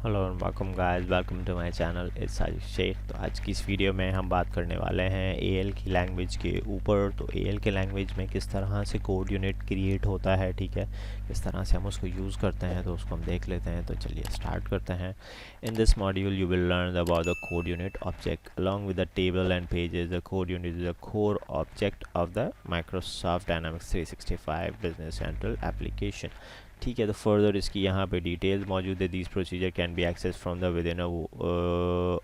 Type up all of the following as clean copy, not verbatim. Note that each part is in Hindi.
Hello and welcome guys, welcome to my channel it's Sajid Shaikh. तो आज की इस वीडियो में हम बात करने वाले हैं एएल की लैंग्वेज के ऊपर। तो एएल के लैंग्वेज में किस तरह से कोड यूनिट क्रिएट होता है, ठीक है, किस तरह से हम उसको यूज़ करते हैं, तो उसको हम देख लेते हैं। तो चलिए स्टार्ट करते हैं। In this module you will learn about the code unit object along with the table and pages. The code unit is the core object of the Microsoft dynamics 365 business central application. ठीक है, तो फर्दर इसकी यहाँ पे डिटेल्स मौजूद है। This procedure can be access from the within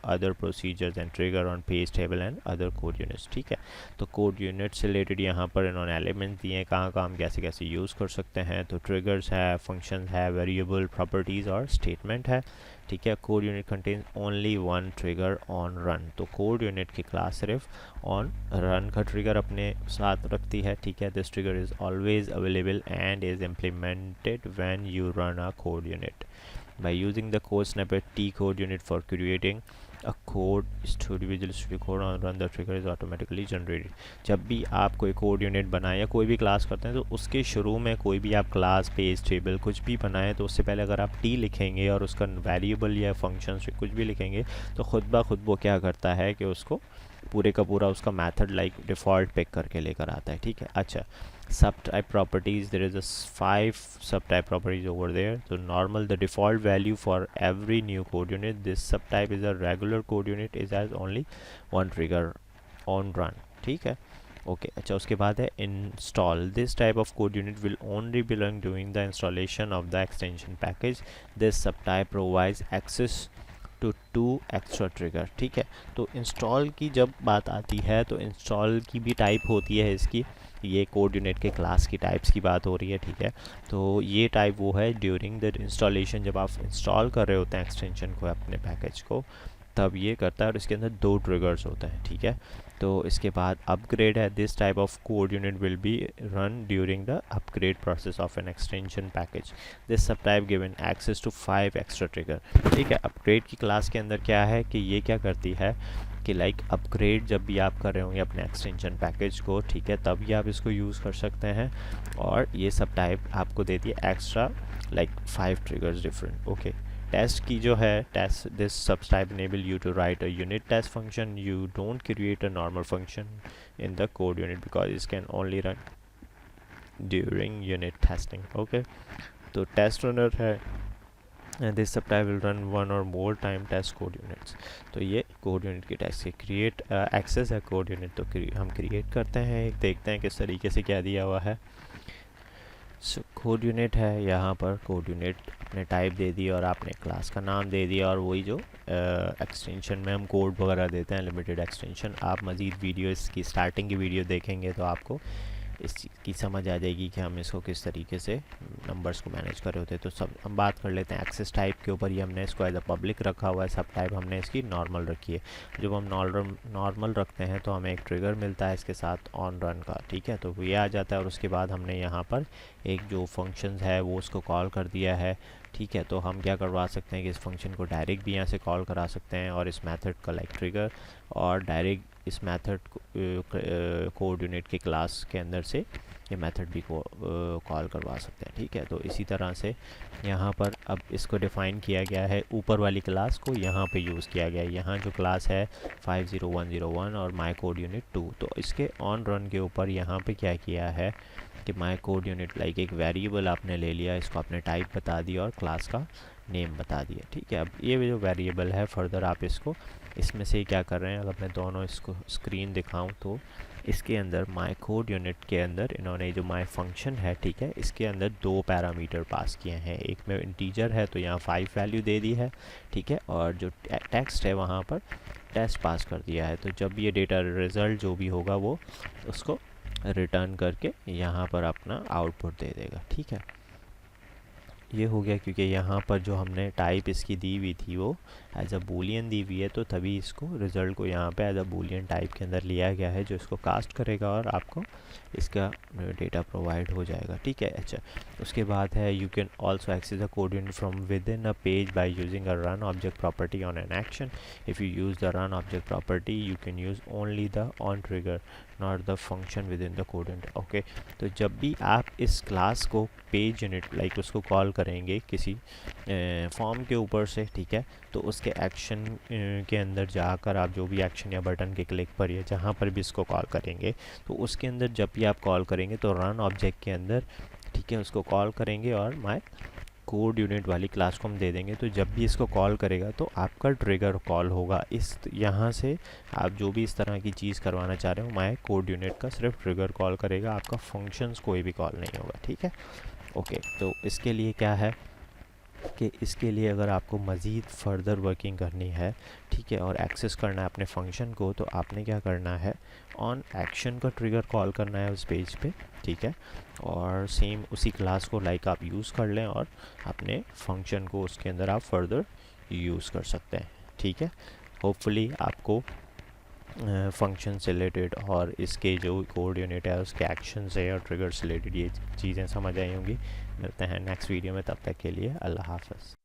other procedures and trigger on page table and other code units. ठीक है, तो कोड यूनिट से रिलेटेड यहाँ पर इन्होंने एलिमेंट्स दिए हैं, कहाँ कहाँ हम कैसे कैसे यूज़ कर सकते हैं। तो ट्रिगर्स है, फंक्शंस है, वेरिएबल, प्रॉपर्टीज़ और स्टेटमेंट है। ठीक है, code unit contains only one trigger on run. तो कोड यूनिट की क्लास सिर्फ ऑन रन का ट्रिगर अपने साथ रखती है। ठीक है, this trigger is always available and is implemented when you run a code unit by using the code snippet t code unit for creating a code studio visual studio code on run the trigger is automatically generated। जब भी आप कोई कोड यूनिट बनाए या कोई भी क्लास करते हैं तो उसके शुरू में कोई भी आप क्लास, पेज, टेबल कुछ भी बनाए तो उससे पहले अगर आप टी लिखेंगे और उसका वेरिएबल या फंक्शन कुछ भी लिखेंगे तो खुद ब खुद वो क्या करता है कि उसको पूरे का पूरा उसका मेथड लाइक डिफ़ॉल्ट पिक करके लेकर आता है। ठीक है, अच्छा, subtype properties, there is a 5 subtype properties over there. So normal, the default value for every new code unit, this subtype is a regular code unit, is as only one trigger on run। ठीक है, ओके, अच्छा, उसके बाद है install. This type of code unit will only belong doing the installation of the extension package. This subtype provides access to extra trigger. ठीक है, तो इंस्टॉल की जब बात आती है तो इंस्टॉल की भी टाइप होती है इसकी। ये कोड यूनिट के क्लास की टाइप्स की बात हो रही है। ठीक है, तो ये टाइप वो है ड्यूरिंग द इंस्टॉलेशन, जब आप इंस्टॉल कर रहे होते हैं एक्सटेंशन को, अपने पैकेज को, तब ये करता है और इसके अंदर 2 ट्रिगर्स होते हैं। ठीक है, तो इसके बाद अपग्रेड है। This type of code unit will be run during the upgrade process of an extension package. This subtype given access to 5 extra trigger. ठीक है, अपग्रेड की क्लास के अंदर क्या है कि ये क्या करती है कि लाइक अपग्रेड जब भी आप कर रहे होंगे अपने एक्सटेंशन पैकेज को, ठीक है, तभी आप इसको यूज़ कर सकते हैं। और ये सब टाइप आपको देती है extra like 5 triggers different. Okay, test की जो है, test this subtype enable you to write a unit test function। you don't create a normal function in the code unit because it can only run during unit testing। okay, तो टेस्ट रनर है and this subtype will run one or more time test code units। तो ये कोड यूनिट की टेस्ट की क्रिएट एक्सेस है कोड यूनिट, तो हम क्रिएट करते हैं, देखते हैं किस तरीके से क्या दिया हुआ है। सो कोड यूनिट है, यहाँ पर कोड यूनिट अपने टाइप दे दी और आपने क्लास का नाम दे दिया, और वही जो एक्सटेंशन में हम कोड वगैरह देते हैं, लिमिटेड एक्सटेंशन। आप मज़ीद वीडियो, इसकी स्टार्टिंग की वीडियो देखेंगे तो आपको इस चीज़ की समझ आ जाएगी कि हम इसको किस तरीके से नंबर्स को मैनेज कर रहे होते हैं। तो सब हम बात कर लेते हैं एक्सेस टाइप के ऊपर। ये हमने इसको एज अ पब्लिक रखा हुआ है, सब टाइप हमने इसकी नॉर्मल रखी है। जब हम नॉर्मल रखते हैं तो हमें एक ट्रिगर मिलता है इसके साथ ऑन रन का। ठीक है, तो ये आ जाता है और उसके बाद हमने यहाँ पर एक जो फंक्शन है वो उसको कॉल कर दिया है। ठीक है, तो हम क्या करवा सकते हैं कि इस फंक्शन को डायरेक्ट भी यहाँ से कॉल करा सकते हैं और इस मेथड का लाइक ट्रिगर, और डायरेक्ट इस मेथड कोड यूनिट के क्लास के अंदर से ये मेथड भी को कॉल करवा सकते हैं। ठीक है, तो इसी तरह से यहाँ पर अब इसको डिफ़ाइन किया गया है, ऊपर वाली क्लास को यहाँ पे यूज़ किया गया है। यहाँ जो क्लास है 50101 और माई कोड यूनिट 2, तो इसके ऑन रन के ऊपर यहाँ पे क्या किया है कि माई कोड यूनिट लाइक एक वेरिएबल आपने ले लिया, इसको आपने टाइप बता दिया और क्लास का नेम बता दिया। ठीक है, अब ये जो वेरिएबल है फर्दर आप इसको इसमें से क्या कर रहे हैं, अगर मैं दोनों इसको स्क्रीन दिखाऊं तो इसके अंदर माई कोड यूनिट के अंदर इन्होंने जो माई फंक्शन है, ठीक है, इसके अंदर 2 पैरामीटर पास किए हैं। एक में इंटीजर है तो यहाँ 5 वैल्यू दे दी है। ठीक है, और जो टेक्स्ट है वहाँ पर टेस्ट पास कर दिया है। तो जब ये डेटा रिज़ल्ट जो भी होगा वो उसको रिटर्न करके यहाँ पर अपना आउटपुट दे देगा। ठीक है, ये हो गया क्योंकि यहाँ पर जो हमने टाइप इसकी दी हुई थी वो एज अ बूलियन दी हुई है, तो तभी इसको रिज़ल्ट को यहाँ पे एज अ बूलियन टाइप के अंदर लिया गया है, जो इसको कास्ट करेगा और आपको इसका डेटा प्रोवाइड हो जाएगा। ठीक है, अच्छा, उसके बाद है you can also access the code unit from within a page by using a run object property on an action. If you use the run object property you can use only the on trigger not the function within the code unit. Okay, तो जब भी आप इस क्लास को पेज यूनिट लाइक उसको कॉल करेंगे किसी फॉर्म के ऊपर से, ठीक है, तो उसके एक्शन के अंदर जाकर आप जो भी एक्शन या बटन के क्लिक पर या जहाँ पर भी इसको कॉल करेंगे, तो उसके अंदर जब भी आप कॉल करेंगे तो रन ऑब्जेक्ट के अंदर, ठीक है, उसको कॉल करेंगे और माय कोड यूनिट वाली क्लास को हम दे देंगे। तो जब भी इसको कॉल करेगा तो आपका ट्रिगर कॉल होगा। इस यहाँ से आप जो भी इस तरह की चीज़ करवाना चाह रहे हो माय कोड यूनिट का सिर्फ ट्रिगर कॉल करेगा, आपका फंक्शंस कोई भी कॉल नहीं होगा, ठीक है। ओके, तो इसके लिए क्या है कि इसके लिए अगर आपको मज़ीद फर्दर वर्किंग करनी है, ठीक है, और एक्सेस करना है अपने फंक्शन को, तो आपने क्या करना है, ऑन एक्शन का ट्रिगर कॉल करना है उस पेज पे, ठीक है, और सेम उसी क्लास को लाइक आप यूज़ कर लें और अपने फंक्शन को उसके अंदर आप फर्दर यूज़ कर सकते हैं, ठीक है। होपफुली आपको फंक्शन से रिलेटेड और इसके जो कोड यूनिट है उसके एक्शन से और ट्रिगर से रिलेटेड ये चीज़ें समझ आई होंगी। मिलते हैं नेक्स्ट वीडियो में, तब तक के लिए अल्लाह हाफ़िज़।